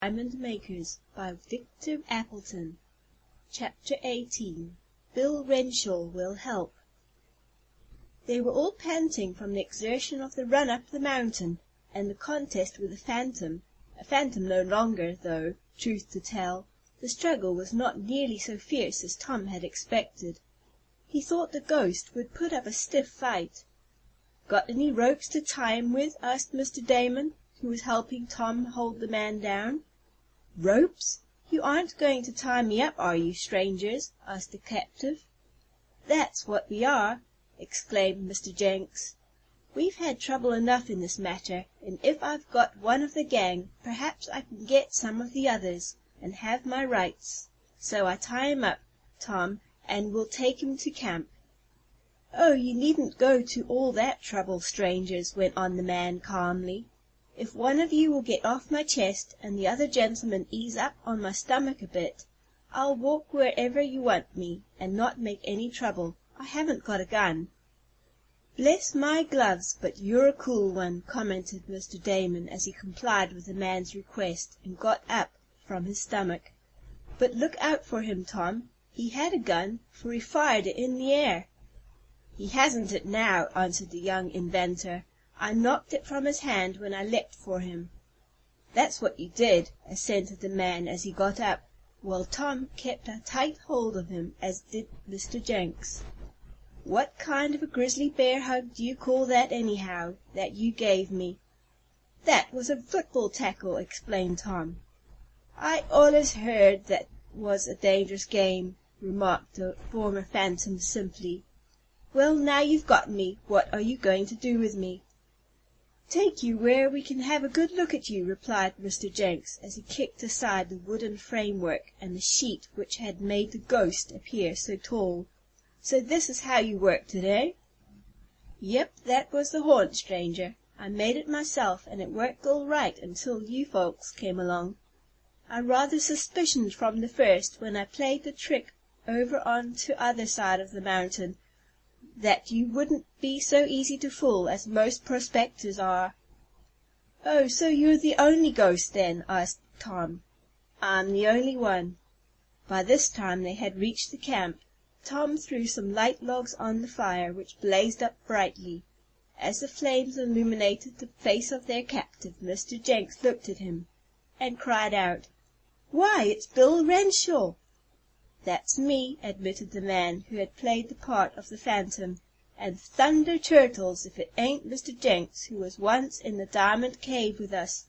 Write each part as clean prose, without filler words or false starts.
Diamond Makers by Victor Appleton. Chapter 18. Bill Renshaw Will Help. They were all panting from the exertion of the run up the mountain, and the contest with the phantom. A phantom no longer, though, truth to tell, the struggle was not nearly so fierce as Tom had expected. He thought the ghost would put up a stiff fight. "Got any ropes to tie him with?" asked Mr. Damon, who was helping Tom hold the man down. "Ropes? You aren't going to tie me up, are you, strangers?" asked the captive. "That's what we are!" exclaimed Mr. Jenks. "We've had trouble enough in this matter, and if I've got one of the gang, perhaps I can get some of the others, and have my rights. So I tie him up, Tom, and we'll take him to camp." "Oh, you needn't go to all that trouble, strangers," went on the man calmly. "If one of you will get off my chest, and the other gentleman ease up on my stomach a bit, I'll walk wherever you want me, and not make any trouble. I haven't got a gun." "Bless my gloves, but you're a cool one," commented Mr. Damon, as he complied with the man's request, and got up from his stomach. "But look out for him, Tom. He had a gun, for he fired it in the air." "He hasn't it now," answered the young inventor. "I knocked it from his hand when I leapt for him." "That's what you did," assented the man as he got up, while Tom kept a tight hold of him, as did Mr. Jenks. "What kind of a grizzly bear hug do you call that, anyhow, that you gave me?" "That was a football tackle," explained Tom. "I allus heard that was a dangerous game," remarked the former phantom simply. "Well, now you've got me, what are you going to do with me?" "Take you where we can have a good look at you," replied Mr. Jenks, as he kicked aside the wooden framework and the sheet which had made the ghost appear so tall. "So this is how you worked it, eh?" "Yep, that was the haunt, stranger. I made it myself, and it worked all right until you folks came along. I rather suspicioned from the first, when I played the trick over on t'other side of the mountain, that you wouldn't be so easy to fool as most prospectors are." "Oh, so you're the only ghost, then?" asked Tom. "I'm the only one." By this time they had reached the camp. Tom threw some light logs on the fire, which blazed up brightly. As the flames illuminated the face of their captive, Mr. Jenks looked at him, and cried out, "Why, it's Bill Renshaw!" "That's me," admitted the man who had played the part of the phantom, "and thunder turtles if it ain't Mr. Jenks, who was once in the Diamond Cave with us.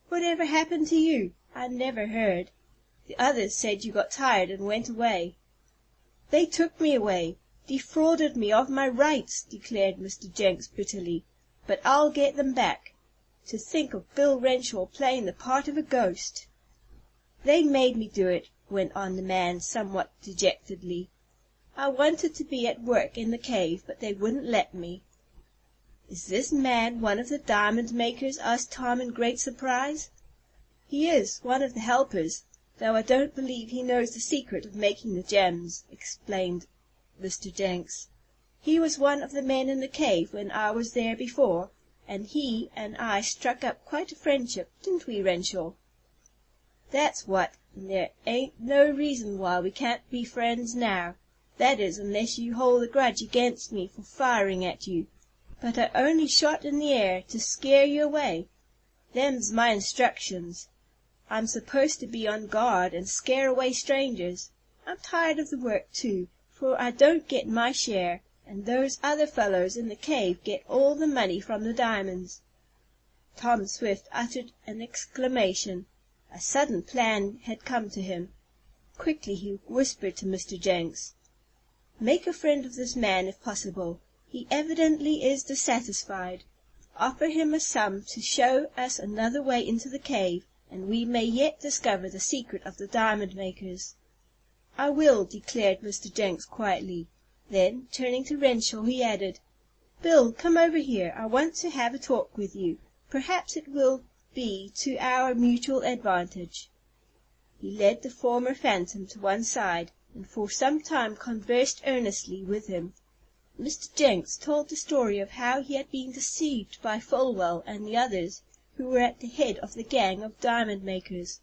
Whatever happened to you? I never heard. The others said you got tired and went away." "They took me away, defrauded me of my rights," declared Mr. Jenks bitterly, "but I'll get them back. To think of Bill Renshaw playing the part of a ghost!" "They made me do it," went on the man somewhat dejectedly. "I wanted to be at work in the cave, but they wouldn't let me." "Is this man one of the diamond makers?" asked Tom in great surprise. "He is one of the helpers, though I don't believe he knows the secret of making the gems," explained Mr. Jenks. "He was one of the men in the cave when I was there before, and he and I struck up quite a friendship, didn't we, Renshaw?" "That's what, and there ain't no reason why we can't be friends now. That is, unless you hold a grudge against me for firing at you. But I only shot in the air to scare you away. Them's my instructions. I'm supposed to be on guard and scare away strangers. I'm tired of the work, too, for I don't get my share, and those other fellows in the cave get all the money from the diamonds." Tom Swift uttered an exclamation. A sudden plan had come to him. Quickly he whispered to Mr. Jenks, "Make a friend of this man if possible. He evidently is dissatisfied. Offer him a sum to show us another way into the cave, and we may yet discover the secret of the diamond makers." "I will," declared Mr. Jenks quietly. Then, turning to Renshaw, he added, "Bill, come over here. I want to have a talk with you. Perhaps it will be to our mutual advantage." He led the former phantom to one side, and for some time conversed earnestly with him. Mr. Jenks told the story of how he had been deceived by Folwell and the others, who were at the head of the gang of diamond makers.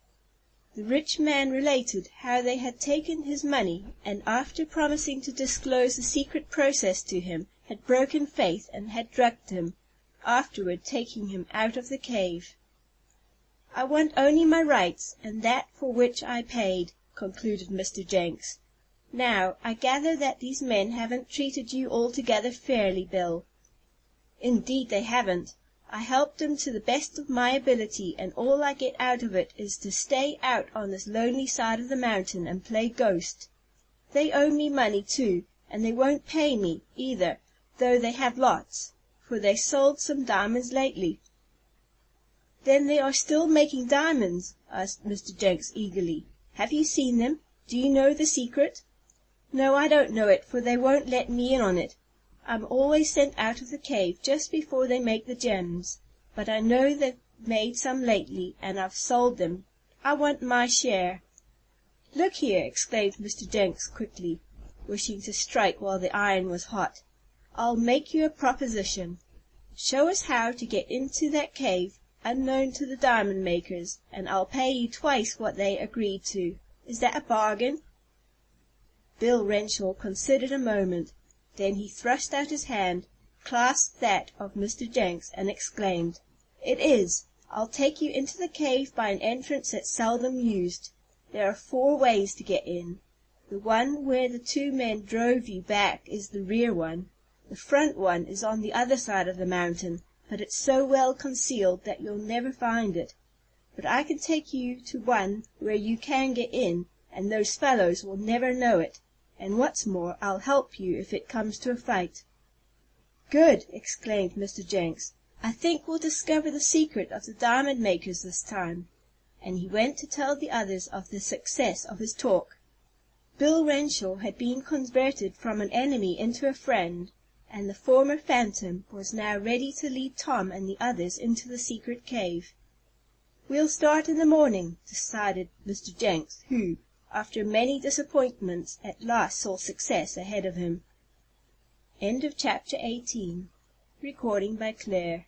The rich man related how they had taken his money, and after promising to disclose the secret process to him, had broken faith and had drugged him, afterward taking him out of the cave. "I want only my rights, and that for which I paid," concluded Mr. Jenks. "Now, I gather that these men haven't treated you altogether fairly, Bill." "Indeed they haven't. I helped 'em to the best of my ability, and all I get out of it is to stay out on this lonely side of the mountain and play ghost. They owe me money, too, and they won't pay me, either, though they have lots, for they sold some diamonds lately." "Then they are still making diamonds?" asked Mr. Jenks eagerly. "Have you seen them? Do you know the secret?" "No, I don't know it, for they won't let me in on it. I'm always sent out of the cave just before they make the gems. But I know they've made some lately, and I've sold them. I want my share." "Look here," exclaimed Mr. Jenks quickly, wishing to strike while the iron was hot. "I'll make you a proposition. Show us how to get into that cave, unknown to the diamond makers, and I'll pay you twice what they agreed to. Is that a bargain?" Bill Renshaw considered a moment. Then he thrust out his hand, clasped that of Mr. Jenks, and exclaimed, "It is! I'll take you into the cave by an entrance that's seldom used. There are 4 ways to get in. The one where the 2 men drove you back is the rear one. The front one is on the other side of the mountain, but it's so well concealed that you'll never find it. But I can take you to one where you can get in, and those fellows will never know it. And what's more, I'll help you if it comes to a fight." "Good!" exclaimed Mr. Jenks. "I think we'll discover the secret of the diamond makers this time." And he went to tell the others of the success of his talk. Bill Renshaw had been converted from an enemy into a friend, and the former phantom was now ready to lead Tom and the others into the secret cave. "We'll start in the morning," decided Mr. Jenks, who, after many disappointments, at last saw success ahead of him. Chapter 19. Recording by Claire.